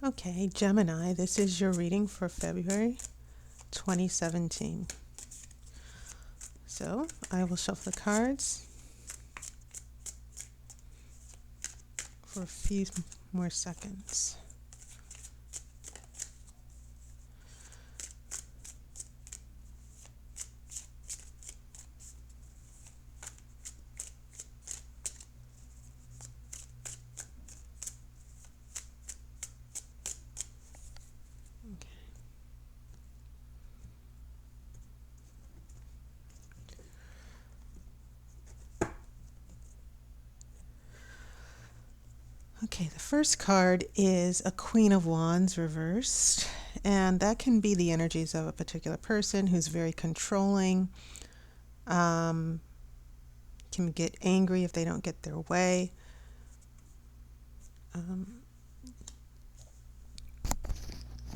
Okay, Gemini, this is your reading for February 2017. So I will shuffle the cards for a few more seconds. Okay, the first card is a Queen of Wands reversed, and that can be the energies of a particular person who's very controlling, can get angry if they don't get their way.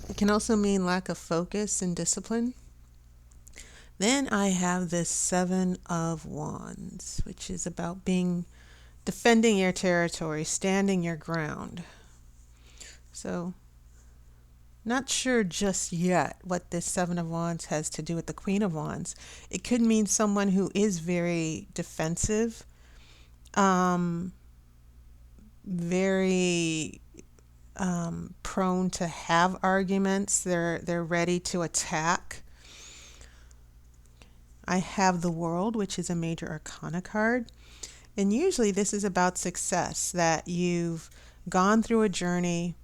It can also mean lack of focus and discipline. Then I have this Seven of Wands, which is about defending your territory, standing your ground. So, not sure just yet what this Seven of Wands has to do with the Queen of Wands. It could mean someone who is very defensive, very prone to have arguments. They're ready to attack. I have the World, which is a major arcana card. And usually this is about success, that you've gone through a journey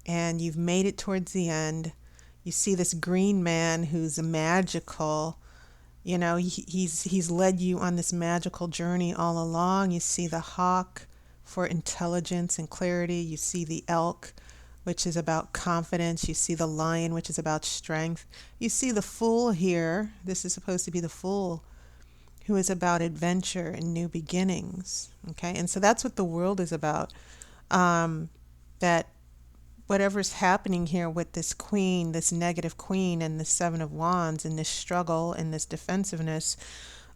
and you've made it towards the end. You see this green man who's magical. You know, he's led you on this magical journey all along. You see the hawk for intelligence and clarity. You see the elk, which is about confidence. You see the lion, which is about strength. You see the fool here. This is supposed to be the fool, who is about adventure and new beginnings. Okay, and so that's what the World is about. That whatever's happening here with this queen, this negative queen, and the Seven of Wands, and this struggle and this defensiveness,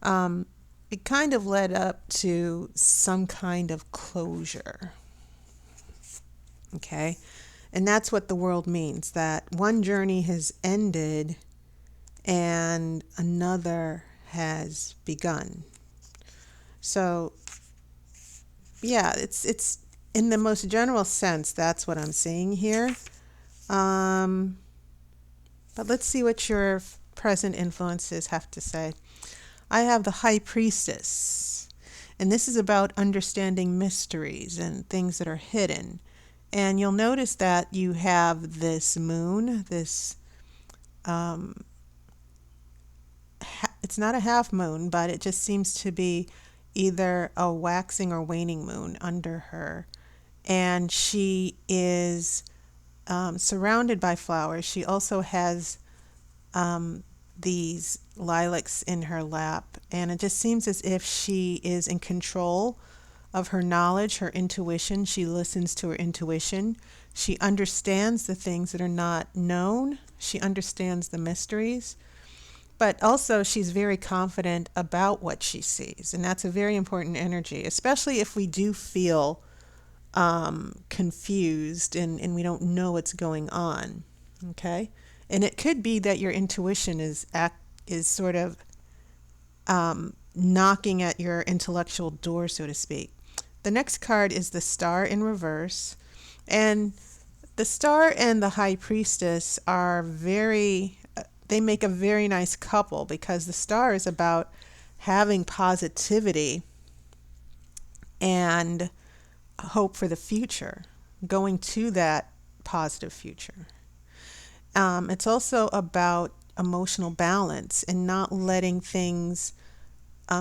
it kind of led up to some kind of closure. Okay, and that's what the World means, that one journey has ended and another has begun. So yeah, it's in the most general sense, that's what I'm seeing here. But let's see what your present influences have to say. I have the High Priestess, and this is about understanding mysteries and things that are hidden. And you'll notice that you have this moon, this it's not a half moon, but it just seems to be either a waxing or waning moon under her. And she is surrounded by flowers. She also has these lilacs in her lap. And it just seems as if she is in control of her knowledge, her intuition. She listens to her intuition. She understands the things that are not known. She understands the mysteries. But also she's very confident about what she sees. And that's a very important energy, especially if we do feel confused and we don't know what's going on. Okay? And it could be that your intuition is sort of knocking at your intellectual door, so to speak. The next card is the Star in reverse. And the Star and the High Priestess are they make a very nice couple, because the Star is about having positivity and hope for the future, going to that positive future. It's also about emotional balance and not letting things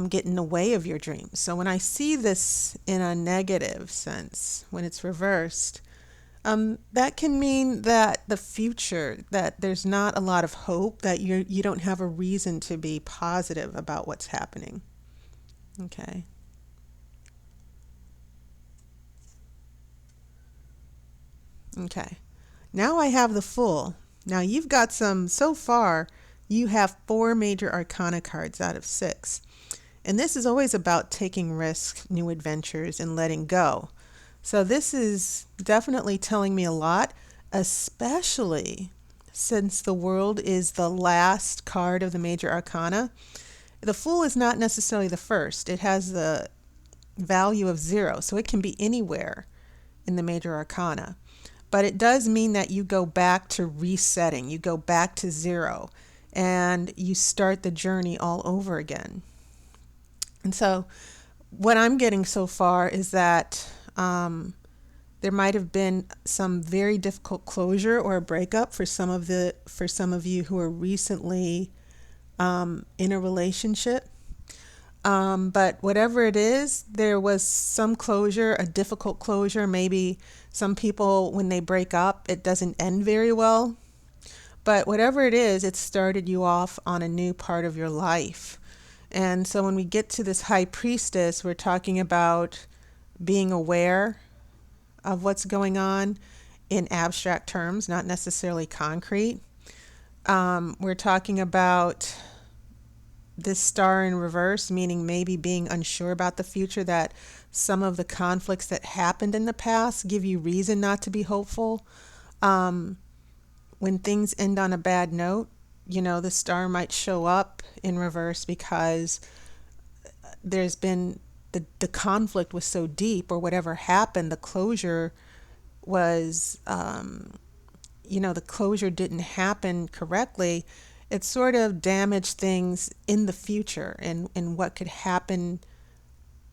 get in the way of your dreams. So when I see this in a negative sense, when it's reversed, that can mean that the future, that there's not a lot of hope, that you don't have a reason to be positive about what's happening. Okay. Okay. Now I have the Fool. Now you've got so far, you have 4 major arcana cards out of 6. And this is always about taking risks, new adventures, and letting go. So this is definitely telling me a lot especially since the World is the last card of the major arcana. The Fool is not necessarily the first. It has the value of 0, so it can be anywhere in the major arcana. But it does mean that you go back to resetting, you go back to 0, and you start the journey all over again. And so what I'm getting so far is that there might have been some very difficult closure or a breakup for some of you who are recently in a relationship. But whatever it is, there was some closure, a difficult closure. Maybe some people, when they break up, it doesn't end very well. But whatever it is, it started you off on a new part of your life. And so when we get to this high priestess, we're talking about being aware of what's going on in abstract terms, not necessarily concrete. We're talking about this star in reverse, meaning maybe being unsure about the future, that some of the conflicts that happened in the past give you reason not to be hopeful. When things end on a bad note, the star might show up in reverse because there's been the conflict was so deep, or whatever happened, the closure was, the closure didn't happen correctly. It sort of damaged things in the future and what could happen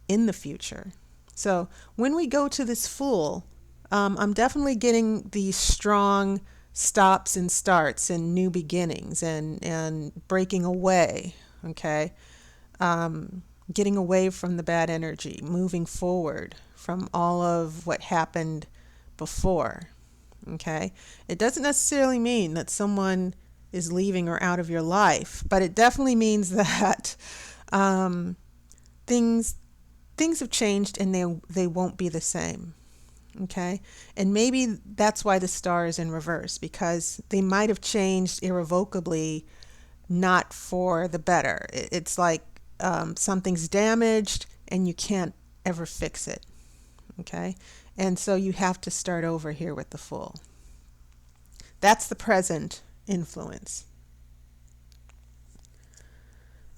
in the future. So when we go to this Fool, I'm definitely getting these strong stops and starts and new beginnings and breaking away, okay? Getting away from the bad energy, moving forward from all of what happened before, okay? It doesn't necessarily mean that someone is leaving or out of your life, but it definitely means that things have changed and they won't be the same, okay? And maybe that's why the star is in reverse, because they might have changed irrevocably, not for the better. It's like something's damaged and you can't ever fix it, okay? And so you have to start over here with the Fool. That's the present influence.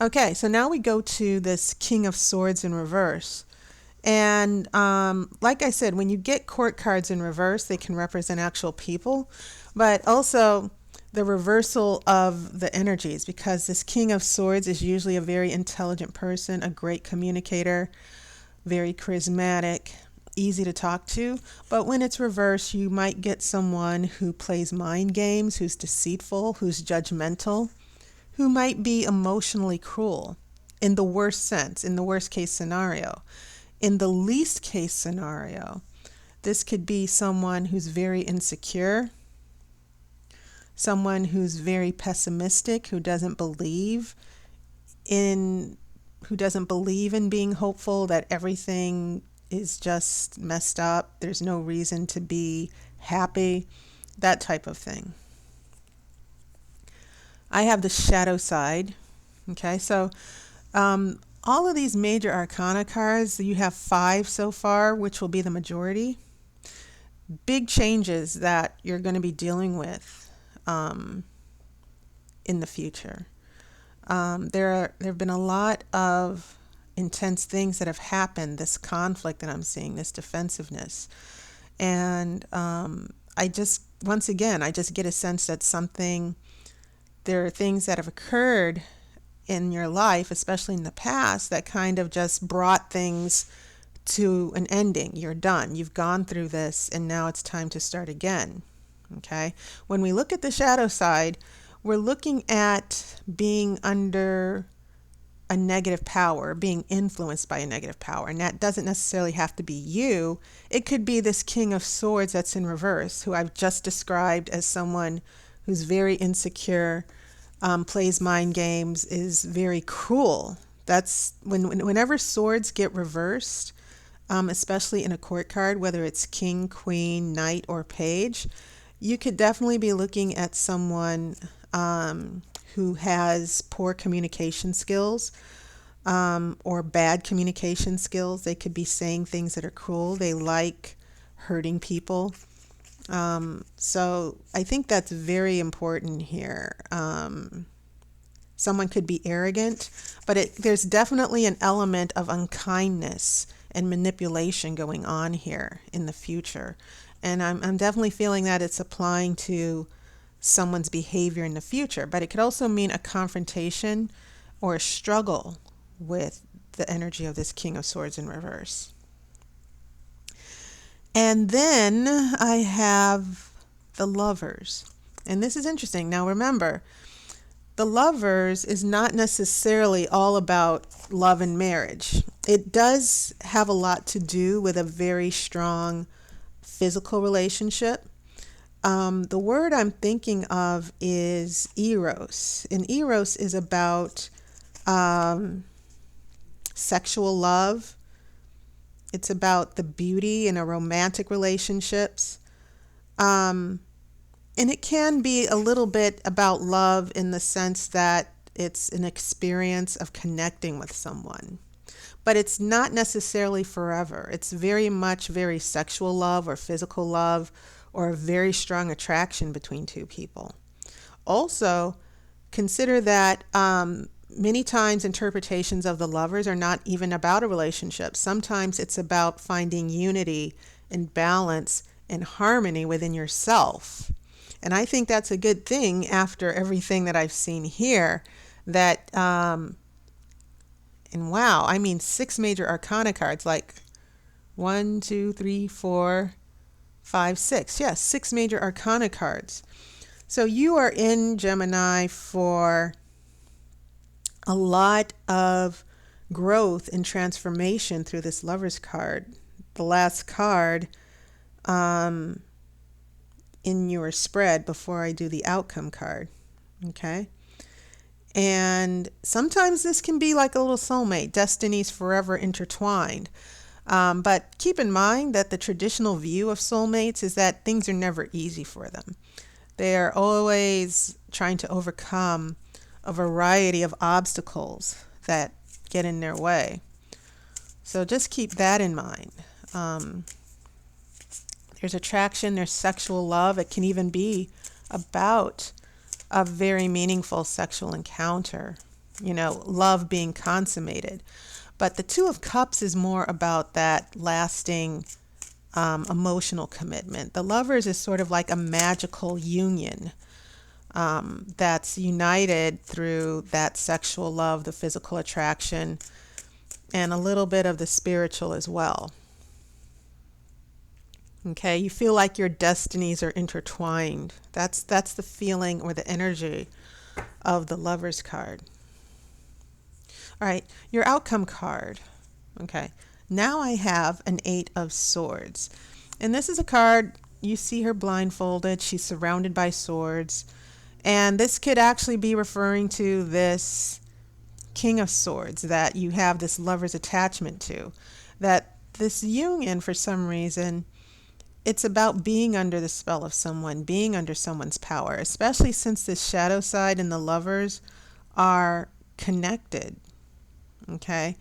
Okay, so now we go to this King of Swords in reverse. And like I said, when you get court cards in reverse, they can represent actual people, but also the reversal of the energies, because this King of Swords is usually a very intelligent person, a great communicator, very charismatic, easy to talk to. But when it's reversed, you might get someone who plays mind games, who's deceitful, who's judgmental, who might be emotionally cruel in the worst sense, in the worst case scenario. In the least case scenario, this could be someone who's very insecure, someone who's very pessimistic, who doesn't believe in being hopeful, that everything is just messed up, there's no reason to be happy, that type of thing. I have the shadow side. Okay, so all of these major arcana cards, you have 5 so far, which will be the majority. Big changes that you're going to be dealing with in the future. There have been a lot of intense things that have happened, this conflict that I'm seeing, this defensiveness. And I just get a sense that there are things that have occurred in your life, especially in the past, that kind of just brought things to an ending. You're done. You've gone through this, and now it's time to start again. Okay? When we look at the shadow side, we're looking at being under a negative power, being influenced by a negative power. And that doesn't necessarily have to be you. It could be this King of Swords that's in reverse, who I've just described as someone who's very insecure, plays mind games, is very cruel. That's whenever swords get reversed, especially in a court card, whether it's king, queen, knight, or page, you could definitely be looking at someone who has poor communication skills or bad communication skills. They could be saying things that are cruel. They like hurting people. So I think that's very important here. Someone could be arrogant, but there's definitely an element of unkindness and manipulation going on here in the future. And I'm definitely feeling that it's applying to someone's behavior in the future, but it could also mean a confrontation or a struggle with the energy of this King of Swords in reverse. And then I have the Lovers. And this is interesting. Now remember, the Lovers is not necessarily all about love and marriage. It does have a lot to do with a very strong physical relationship. The word I'm thinking of is eros. And eros is about sexual love. It's about the beauty in a romantic relationships. And it can be a little bit about love in the sense that it's an experience of connecting with someone. But it's not necessarily forever. It's very much very sexual love or physical love or a very strong attraction between two people. Also, consider that many times interpretations of the Lovers are not even about a relationship. Sometimes it's about finding unity and balance and harmony within yourself. And I think that's a good thing after everything that I've seen here. That, and wow, I mean, 6 major arcana cards, like 1, 2, 3, 4, 5, 6. Yes, 6 major arcana cards. So you are in Gemini for a lot of growth and transformation through this Lover's card. The last card in your spread before I do the outcome card. Okay? And sometimes this can be like a little soulmate, destinies forever intertwined. But keep in mind that the traditional view of soulmates is that things are never easy for them. They are always trying to overcome a variety of obstacles that get in their way. So just keep that in mind. There's attraction, there's sexual love. It can even be about a very meaningful sexual encounter, love being consummated. But the Two of Cups is more about that lasting emotional commitment. The Lovers is sort of like a magical union that's united through that sexual love, the physical attraction, and a little bit of the spiritual as well. Okay, you feel like your destinies are intertwined. That's the feeling or the energy of the Lover's card. All right, your outcome card. Okay, now I have an 8 of Swords. And this is a card, you see her blindfolded, she's surrounded by swords. And this could actually be referring to this King of Swords that you have this lover's attachment to. That this union, for some reason, it's about being under the spell of someone, being under someone's power, especially since this shadow side and the Lovers are connected. Okay?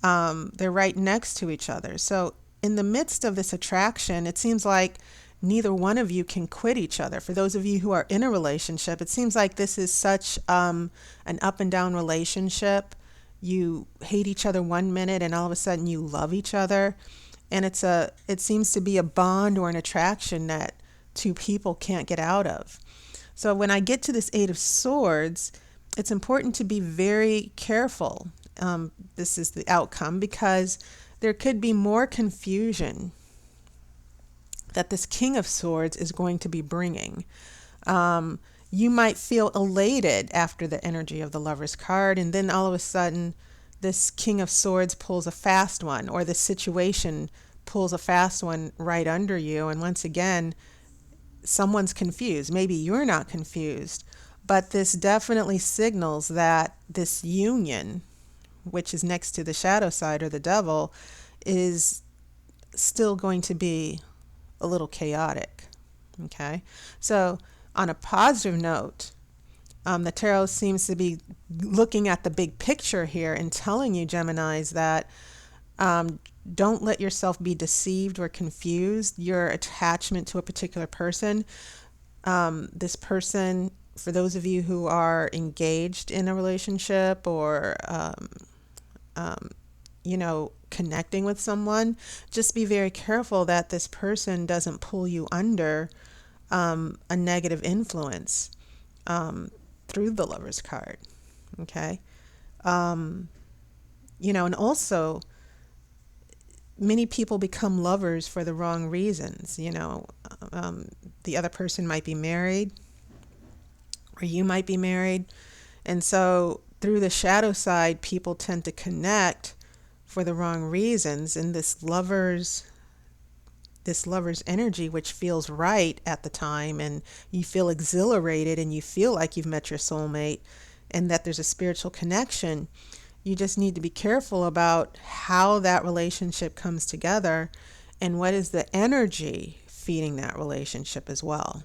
They're right next to each other. So in the midst of this attraction, it seems like neither one of you can quit each other. For those of you who are in a relationship, it seems like this is such an up and down relationship. You hate each other one minute and all of a sudden you love each other. And it seems to be a bond or an attraction that two people can't get out of. So when I get to this 8 of Swords, it's important to be very careful. This is the outcome, because there could be more confusion that this King of Swords is going to be bringing. You might feel elated after the energy of the Lover's card, and then all of a sudden this King of Swords pulls a fast one, or the situation pulls a fast one right under you, and once again someone's confused. Maybe you're not confused, but this definitely signals that this union, which is next to the shadow side or the devil, is still going to be a little chaotic. Okay, so on a positive note, the tarot seems to be looking at the big picture here and telling you, Geminis, that don't let yourself be deceived or confused. Your attachment to a particular person, this person, for those of you who are engaged in a relationship or, connecting with someone, just be very careful that this person doesn't pull you under a negative influence through the Lover's card. Okay. And also, many people become lovers for the wrong reasons. The other person might be married, or you might be married. And so through the shadow side, people tend to connect for the wrong reasons. And this lover's energy, which feels right at the time, and you feel exhilarated and you feel like you've met your soulmate and that there's a spiritual connection. You just need to be careful about how that relationship comes together and what is the energy feeding that relationship as well.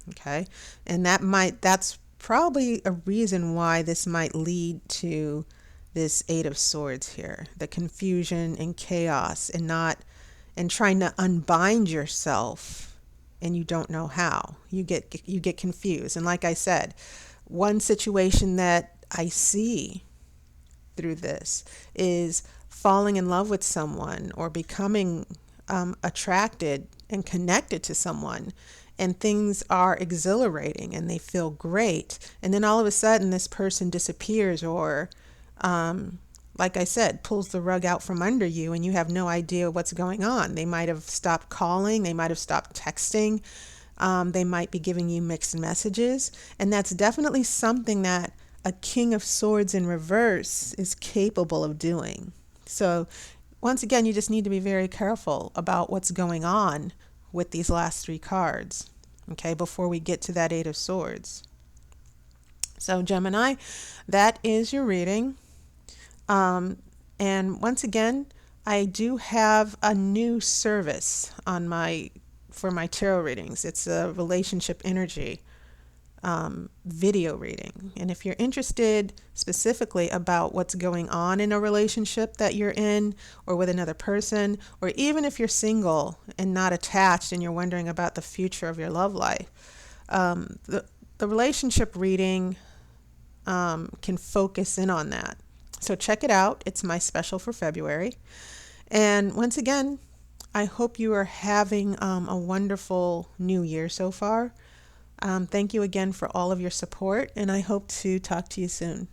Okay? And that's probably a reason why this might lead to this Eight of Swords here, the confusion and chaos, and trying to unbind yourself, and you don't know how. You get confused. And like I said, one situation that I see through this is falling in love with someone or becoming attracted and connected to someone, and things are exhilarating and they feel great, and then all of a sudden this person disappears, or like I said, pulls the rug out from under you, and you have no idea what's going on. They might have stopped calling, they might have stopped texting, they might be giving you mixed messages, and that's definitely something that a King of Swords in reverse is capable of doing. So once again, you just need to be very careful about what's going on with these last three cards, okay, before we get to that Eight of Swords. So Gemini, that is your reading. And once again, I do have a new service for my tarot readings. It's a relationship energy video reading. And if you're interested specifically about what's going on in a relationship that you're in or with another person, or even if you're single and not attached and you're wondering about the future of your love life, the relationship reading can focus in on that. So check it out. It's my special for February. And once again, I hope you are having a wonderful new year so far. Thank you again for all of your support, and I hope to talk to you soon.